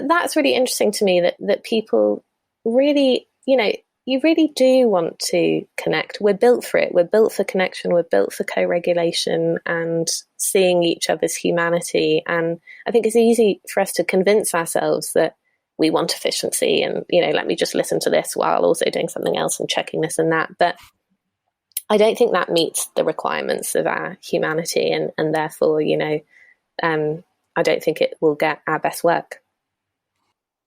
that's really interesting to me that people really, you really do want to connect. We're built for it. We're built for connection. We're built for co-regulation and seeing each other's humanity. And I think it's easy for us to convince ourselves that we want efficiency and, let me just listen to this while also doing something else and checking this and that. But I don't think that meets the requirements of our humanity. And therefore, I don't think it will get our best work.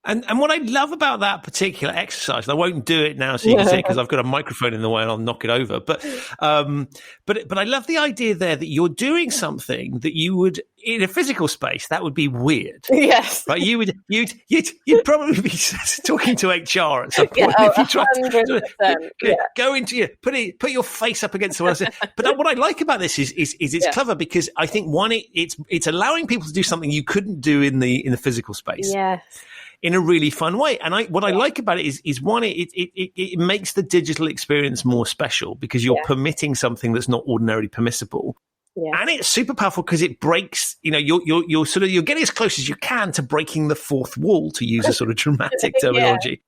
And what I love about that particular exercise, and I won't do it now so you can see it because I've got a microphone in the way and I'll knock it over. But I love the idea there that you're doing something that you would, in a physical space, that would be weird. Yes. Right? You'd probably be talking to HR at some point if you tried to go into put your face up against someone else. But what I like about this is it's clever because I think it's allowing people to do something you couldn't do in the physical space. Yes. In a really fun way. And I like about it is one, it makes the digital experience more special because you're permitting something that's not ordinarily permissible. Yeah. And it's super powerful because it breaks, you're getting as close as you can to breaking the fourth wall, to use a sort of dramatic terminology.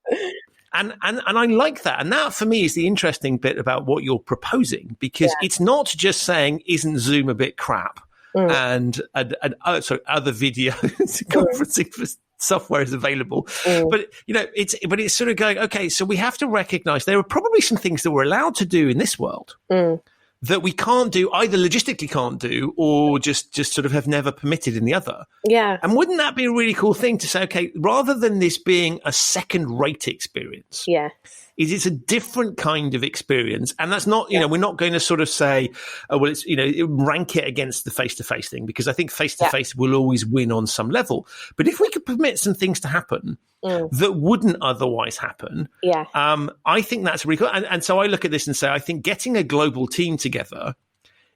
And I like that. And that for me is the interesting bit about what you're proposing, because it's not just saying, isn't Zoom a bit crap? And other video conferencing for software is available. But it's sort of going, okay, so we have to recognize there are probably some things that we're allowed to do in this world that we can't do, either logistically can't do or just sort of have never permitted in the other. Yeah. And wouldn't that be a really cool thing to say, okay, rather than this being a second-rate experience, it's a different kind of experience. And that's not, we're not going to sort of say, oh, well, it's, rank it against the face-to-face thing, because I think face-to-face will always win on some level. But if we could permit some things to happen that wouldn't otherwise happen, I think that's really cool. And so I look at this and say, I think getting a global team together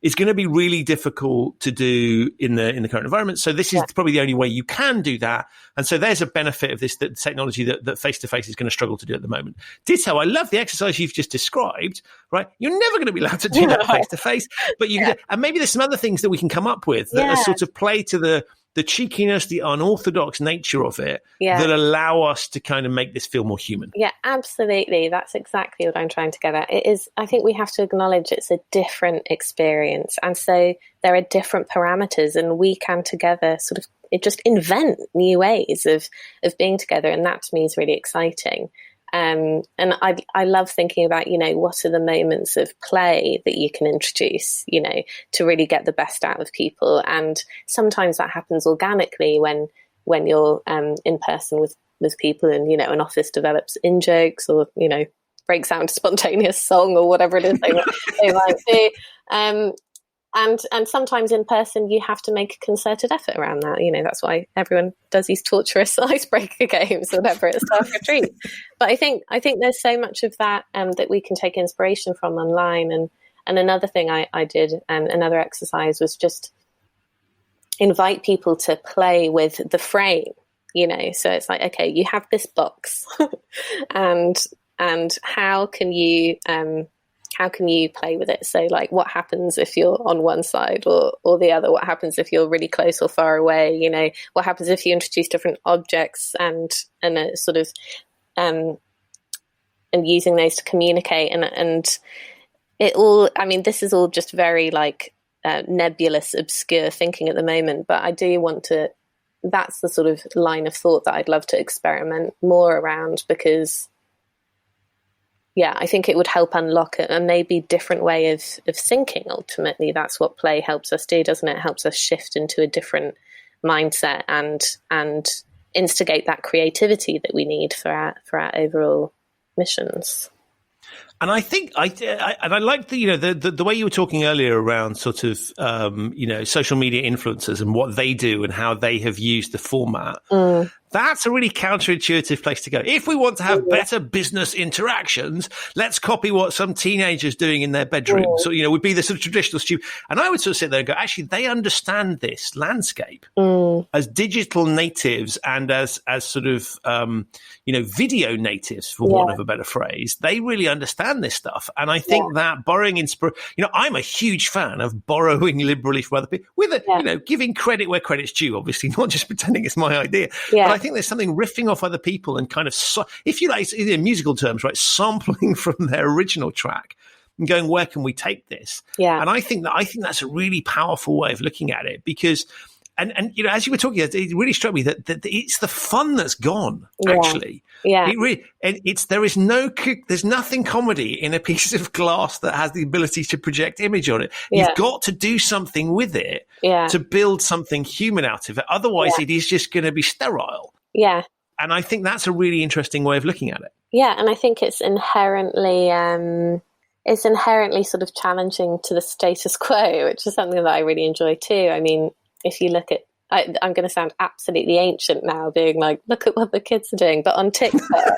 is going to be really difficult to do in the current environment. So this is probably the only way you can do that. And so there's a benefit of this technology that face-to-face is going to struggle to do at the moment. Ditto, I love the exercise you've just described, right? You're never going to be allowed to do that face-to-face, but you can, and maybe there's some other things that we can come up with that are sort of play to the cheekiness, the unorthodox nature of it that allow us to kind of make this feel more human. Yeah, absolutely. That's exactly what I'm trying to get at. It is, I think we have to acknowledge it's a different experience. And so there are different parameters, and we can together sort of just invent new ways of being together. And that to me is really exciting. And I love thinking about, what are the moments of play that you can introduce, to really get the best out of people. And sometimes that happens organically when you're in person with people, and, an office develops in-jokes or, breaks out into spontaneous song or whatever it is they might do. And sometimes in person, you have to make a concerted effort around that. That's why everyone does these torturous icebreaker games or whatever at staff retreat. But I think there's so much of that that we can take inspiration from online. And another thing I did, another exercise, was just invite people to play with the frame. So it's like, okay, you have this box, and how can you play with it? So like, what happens if you're on one side or the other? What happens if you're really close or far away? What happens if you introduce different objects and a sort of and using those to communicate. And it all, I mean, this is all just very like nebulous, obscure thinking at the moment, but I do want to, that's the sort of line of thought that I'd love to experiment more around, because I think it would help unlock a maybe different way of thinking. Ultimately, that's what play helps us do, doesn't it? It helps us shift into a different mindset and instigate that creativity that we need for our overall missions. And I think I like the way you were talking earlier around sort of social media influencers and what they do and how they have used the format. That's a really counterintuitive place to go. If we want to have better business interactions, let's copy what some teenagers doing in their bedroom. So, would be the sort of traditional student. And I would sort of sit there and go, actually, they understand this landscape as digital natives and as sort of, video natives, for want of a better phrase. They really understand this stuff. And I think that borrowing inspiration, I'm a huge fan of borrowing liberally from other people with giving credit where credit's due, obviously, not just pretending it's my idea. But I think there's something riffing off other people and kind of, if you like, in musical terms, right, sampling from their original track and going, where can we take this? Yeah. And I think that's a really powerful way of looking at it, because, and as you were talking, it really struck me that it's the fun that's gone, actually. Yeah. It really, and there's nothing comedy in a piece of glass that has the ability to project image on it. You've got to do something with it to build something human out of it. Otherwise, it is just going to be sterile. Yeah. And I think that's a really interesting way of looking at it. Yeah. And I think it's inherently sort of challenging to the status quo, which is something that I really enjoy too. I mean, if you look at, I'm going to sound absolutely ancient now, being like, look at what the kids are doing. But on TikTok,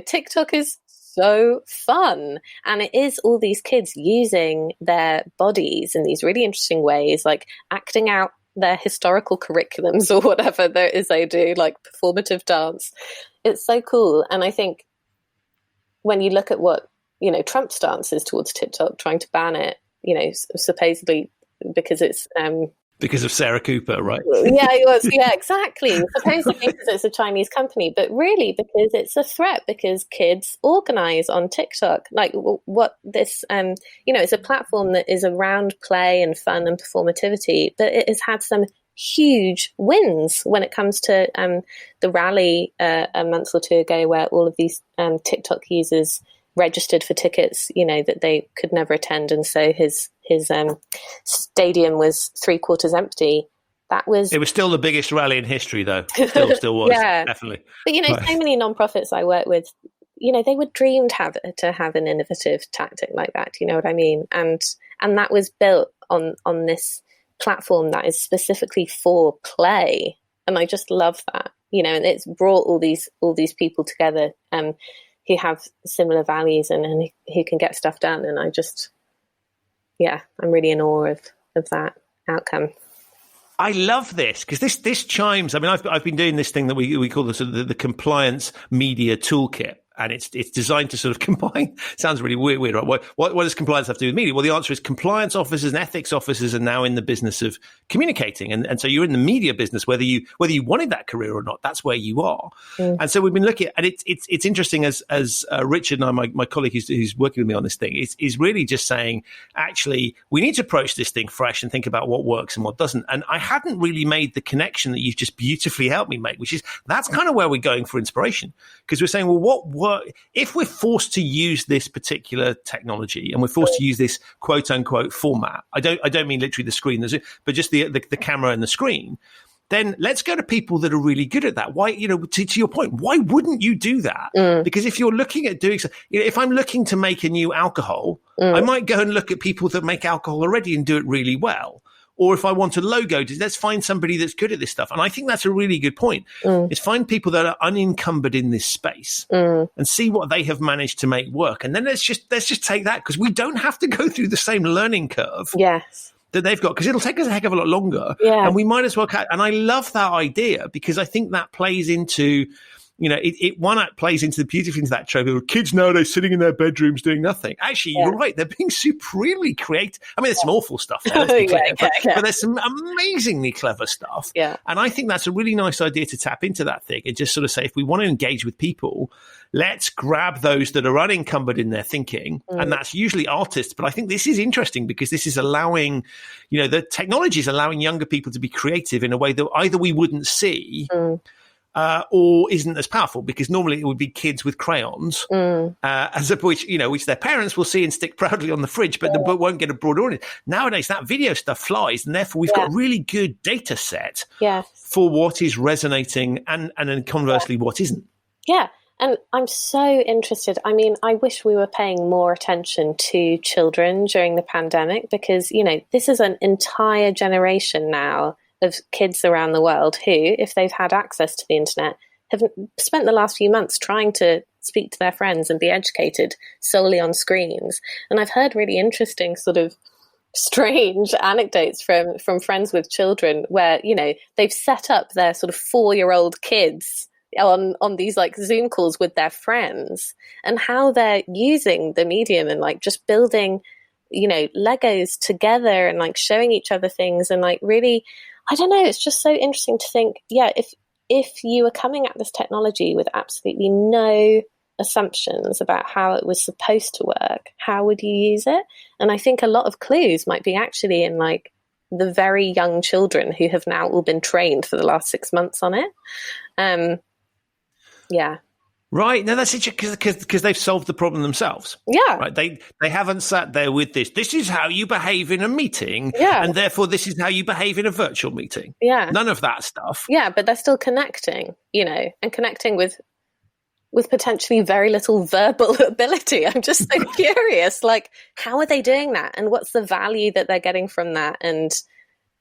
TikTok is so fun. And it is all these kids using their bodies in these really interesting ways, like acting out their historical curriculums or whatever there is they do, like performative dance. It's so cool. And I think when you look at what, Trump's stance is towards TikTok, trying to ban it, supposedly because it's because of Sarah Cooper, right? Yeah, exactly. Supposedly because it's a Chinese company, but really because it's a threat, because kids organize on TikTok. Like what this, it's a platform that is around play and fun and performativity, but it has had some huge wins when it comes to the rally a month or two ago, where all of these TikTok users registered for tickets, that they could never attend, and so his stadium was 3/4 empty. It was still the biggest rally in history, though. Still was, definitely. But so many nonprofits I work with, they would dream to have an innovative tactic like that. You know what I mean? And that was built on this platform that is specifically for play, and I just love that. And it's brought all these people together who have similar values and who can get stuff done. And I just, I'm really in awe of that outcome. I love this because this chimes. I mean, I've been doing this thing that we call the compliance media toolkit. And it's designed to sort of combine. Sounds really weird, right? What does compliance have to do with media? Well, the answer is compliance officers and ethics officers are now in the business of communicating, and so you're in the media business, whether you wanted that career or not. That's where you are. And so we've been looking at, and it's interesting as Richard and I, my colleague who's working with me on this thing, is really just saying, actually, we need to approach this thing fresh and think about what works and what doesn't. And I hadn't really made the connection that you've just beautifully helped me make, which is that's kind of where we're going for inspiration, because we're saying, well, if we're forced to use this particular technology and we're forced to use this quote unquote format, I don't mean literally the screen, but just the camera and the screen, then let's go to people that are really good at that. Why, to your point, why wouldn't you do that? Because if you're looking at doing so, if I'm looking to make a new alcohol, I might go and look at people that make alcohol already and do it really well. Or if I want a logo, let's find somebody that's good at this stuff. And I think that's a really good point, is find people that are unencumbered in this space and see what they have managed to make work. And then let's just take that, because we don't have to go through the same learning curve that they've got, because it'll take us a heck of a lot longer. And we might as well. And I love that idea, because I think that plays into One act plays into the beautifully into that trope of kids nowadays sitting in their bedrooms doing nothing. Actually, you're right. They're being supremely creative. I mean, there's some awful stuff there, let's be clear, but there's some amazingly clever stuff. Yeah. And I think that's a really nice idea to tap into that thing and just sort of say, if we want to engage with people, let's grab those that are unencumbered in their thinking. And that's usually artists. But I think this is interesting because this is allowing, the technology is allowing younger people to be creative in a way that either we wouldn't see or isn't as powerful, because normally it would be kids with crayons, as of which their parents will see and stick proudly on the fridge, but won't get a broad audience. Nowadays, that video stuff flies, and therefore we've got a really good data set for what is resonating and then conversely what isn't. Yeah. And I'm so interested. I mean, I wish we were paying more attention to children during the pandemic because, this is an entire generation now of kids around the world who, if they've had access to the internet, have spent the last few months trying to speak to their friends and be educated solely on screens. And I've heard really interesting sort of strange anecdotes from friends with children where, they've set up their sort of 4-year-old kids on these like Zoom calls with their friends, and how they're using the medium and like just building, Legos together and like showing each other things and like really, I don't know, it's just so interesting to think, if you were coming at this technology with absolutely no assumptions about how it was supposed to work, how would you use it? And I think a lot of clues might be actually in like the very young children who have now all been trained for the last 6 months on it. Yeah. Right. No, that's interesting because they've solved the problem themselves. Yeah. Right. They haven't sat there with this. This is how you behave in a meeting. Yeah. And therefore, this is how you behave in a virtual meeting. Yeah. None of that stuff. Yeah. But they're still connecting, and connecting with potentially very little verbal ability. I'm just so curious, like, how are they doing that? And what's the value that they're getting from that?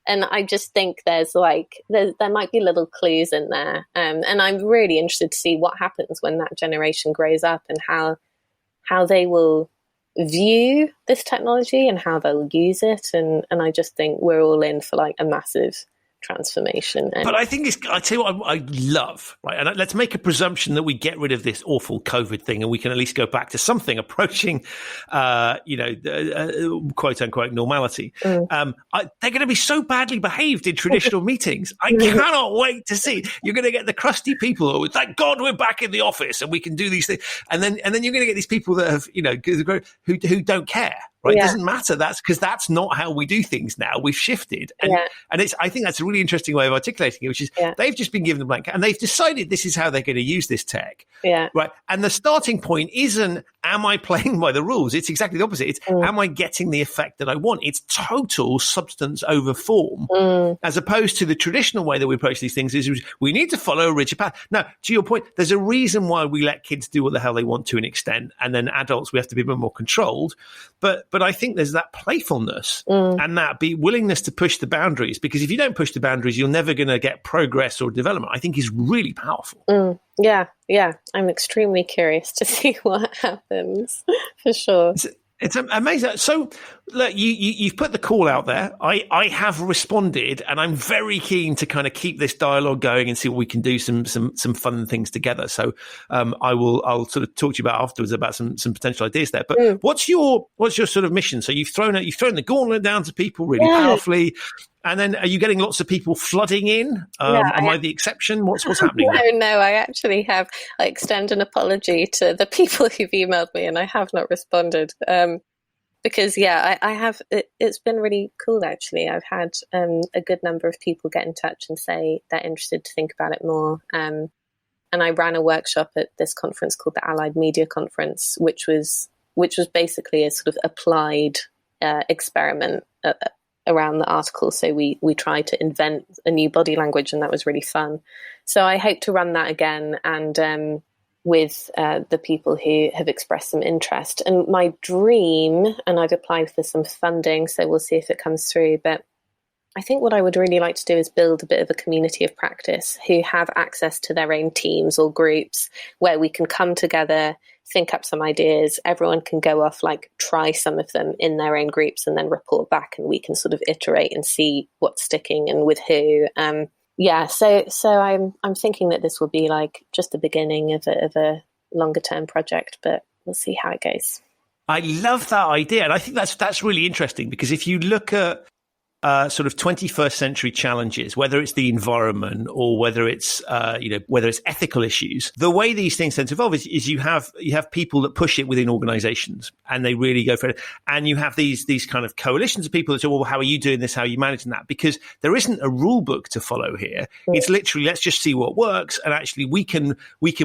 And I just think there's there might be little clues in there. And I'm really interested to see what happens when that generation grows up and how they will view this technology and how they'll use it. And I just think we're all in for like a massive transformation. But I think I tell you what I love, right? And let's make a presumption that we get rid of this awful COVID thing and we can at least go back to something approaching, quote unquote normality. They're going to be so badly behaved in traditional meetings. I cannot wait to see. You're going to get the crusty people who, thank God we're back in the office and we can do these things. And then you're going to get these people that have, who don't care. Right? Yeah. It doesn't matter. That's because that's not how we do things now. We've shifted. And I think that's a really interesting way of articulating it, which is they've just been given the blank and they've decided this is how they're going to use this tech. Yeah. Right. And the starting point isn't, am I playing by the rules? It's exactly the opposite. It's, am I getting the effect that I want? It's total substance over form, as opposed to the traditional way that we approach these things is we need to follow a rigid path. Now, to your point, there's a reason why we let kids do what the hell they want to an extent. And then adults, we have to be a bit more controlled. But I think there's that playfulness and that willingness to push the boundaries, because if you don't push the boundaries, you're never going to get progress or development. I think is really powerful. Yeah. I'm extremely curious to see what happens for sure. It's amazing. So, look, you've put the call out there. I have responded, and I'm very keen to kind of keep this dialogue going and see what we can do some fun things together. So, I'll sort of talk to you about afterwards about some potential ideas there. But what's your sort of mission? So you've thrown the gauntlet down to people really powerfully. And then are you getting lots of people flooding in? Am I the exception? What's happening? No, I actually have. I extend an apology to the people who've emailed me and I have not responded. Because, I have, it's been really cool, actually. I've had a good number of people get in touch and say they're interested to think about it more. And I ran a workshop at this conference called the Allied Media Conference, which was basically a sort of applied experiment around the article. So we tried to invent a new body language, and that was really fun. So I hope to run that again, and with the people who have expressed some interest. And my dream, and I've applied for some funding, so we'll see if it comes through, but I think what I would really like to do is build a bit of a community of practice who have access to their own teams or groups where we can come together, think up some ideas. Everyone can go off, try some of them in their own groups and then report back, and we can sort of iterate and see what's sticking and with who. Yeah, so I'm thinking that this will be like just the beginning of a longer term project, but we'll see how it goes. I love that idea, and I think that's really interesting, because if you look at sort of 21st century challenges, whether it's the environment or whether it's whether it's ethical issues, the way these things tend to evolve is you have people that push it within organizations and they really go for it, and you have these kind of coalitions of people that say, well, how are you doing this, how are you managing that? Because there isn't a rule book to follow here. It's literally, let's just see what works, and actually we can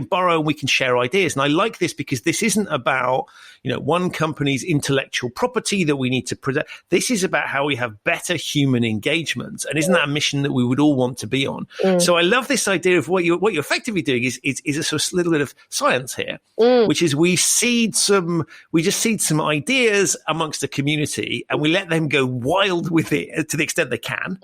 borrow and we can share ideas. And I like this because this isn't about one company's intellectual property that we need to present. This is about how we have better human engagement, and isn't that a mission that we would all want to be on? So I love this idea of what you're effectively doing is a sort of little bit of science here, which is we just seed some ideas amongst the community, and we let them go wild with it to the extent they can.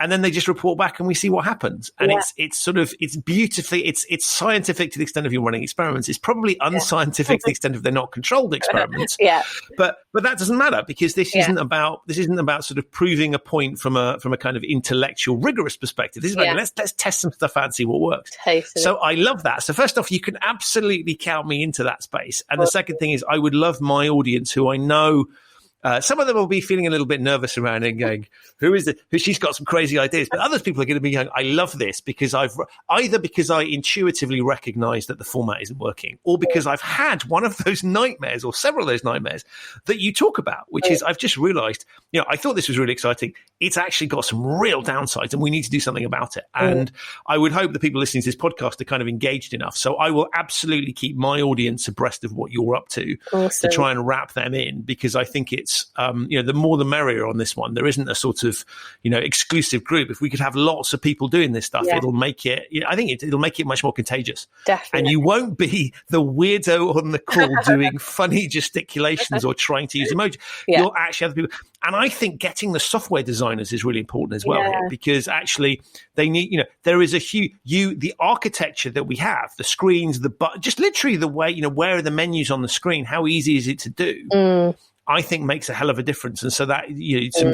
And then they just report back and we see what happens. And it's beautifully, it's scientific to the extent of you're running experiments. It's probably unscientific to the extent of they're not controlled experiments. But that doesn't matter, because this isn't about sort of proving a point from a kind of intellectual, rigorous perspective. This is about let's test some stuff out and see what works. Totally. So I love that. So first off, you can absolutely count me into that space. And the second thing is, I would love my audience, who I know, some of them will be feeling a little bit nervous around it and going, she's got some crazy ideas. But other people are going to be going, I love this, because I intuitively recognize that the format isn't working, or because I've had one of those nightmares or several of those nightmares that you talk about, which is, I've just realized, I thought this was really exciting. It's actually got some real downsides and we need to do something about it. And I would hope that people listening to this podcast are kind of engaged enough. So I will absolutely keep my audience abreast of what you're up to try and wrap them in, because I think it's, the more the merrier on this one. There isn't a sort of, exclusive group. If we could have lots of people doing this stuff, it'll make it, I think it'll make it much more contagious. Definitely. And you won't be the weirdo on the call doing funny gesticulations or trying to use emoji. You'll actually have the people. And I think getting the software designers is really important as well here, because actually they need, there is the architecture that we have, the screens, just literally the way, where are the menus on the screen? How easy is it to do? I think makes a hell of a difference. And so that,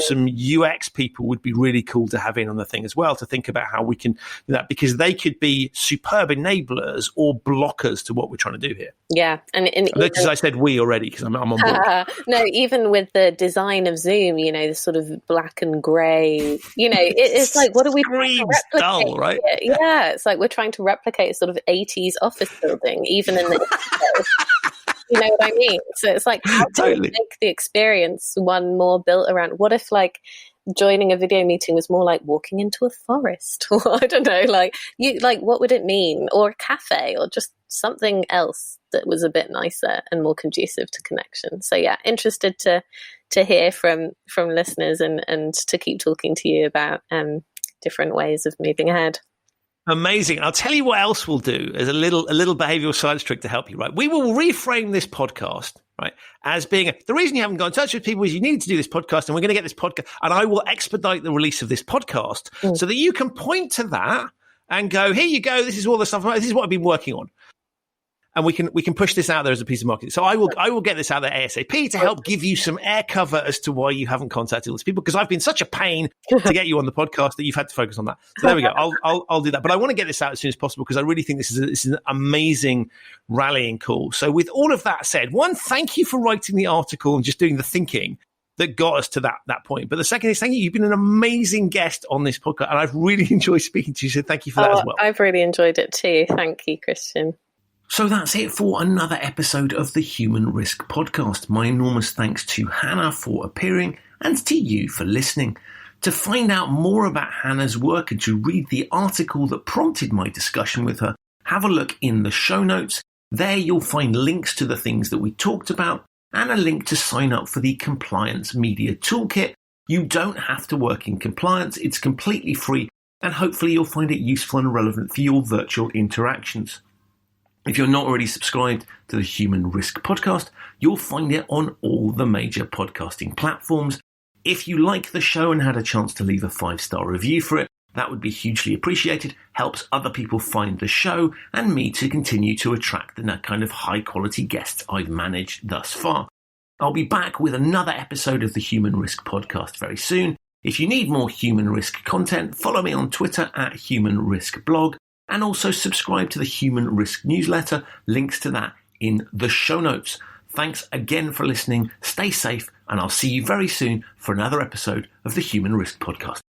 some UX people would be really cool to have in on the thing as well, to think about how we can do that, because they could be superb enablers or blockers to what we're trying to do here. Yeah. And as I said, we already, because I'm on board. No, even with the design of Zoom, the sort of black and grey, it's like, what are we trying to replicate? Dull, right? Yeah. It's like we're trying to replicate a sort of 80s office building, even in the you know what I mean? So it's like, how do we make the experience one more built around? What if like joining a video meeting was more like walking into a forest, or I don't know, what would it mean? Or a cafe, or just something else that was a bit nicer and more conducive to connection. So yeah, interested to hear from listeners and to keep talking to you about different ways of moving ahead. Amazing. I'll tell you what else we'll do as a little behavioral science trick to help you, right? We will reframe this podcast, right, as being the reason you haven't got in touch with people is you need to do this podcast, and we're going to get this podcast, and I will expedite the release of this podcast so that you can point to that and go, here you go, this is all the stuff, this is what I've been working on. And we can push this out there as a piece of marketing. So I will get this out there ASAP to help give you some air cover as to why you haven't contacted all these people, because I've been such a pain to get you on the podcast that you've had to focus on that. So there we go. I'll do that. But I want to get this out as soon as possible, because I really think this is an amazing rallying call. So with all of that said, one, thank you for writing the article and just doing the thinking that got us to that point. But the second is, thank you. You've been an amazing guest on this podcast, and I've really enjoyed speaking to you. So thank you for that as well. I've really enjoyed it too. Thank you, Christian. So that's it for another episode of the Human Risk Podcast. My enormous thanks to Hanna for appearing and to you for listening. To find out more about Hanna's work and to read the article that prompted my discussion with her, have a look in the show notes. There you'll find links to the things that we talked about and a link to sign up for the Compliance Media Toolkit. You don't have to work in compliance. It's completely free, and hopefully you'll find it useful and relevant for your virtual interactions. If you're not already subscribed to the Human Risk Podcast, you'll find it on all the major podcasting platforms. If you like the show and had a chance to leave a 5-star review for it, that would be hugely appreciated. Helps other people find the show and me to continue to attract the kind of high-quality guests I've managed thus far. I'll be back with another episode of the Human Risk Podcast very soon. If you need more human risk content, follow me on Twitter at Human Risk Blog, and also subscribe to the Human Risk newsletter. Links to that in the show notes. Thanks again for listening. Stay safe, and I'll see you very soon for another episode of the Human Risk Podcast.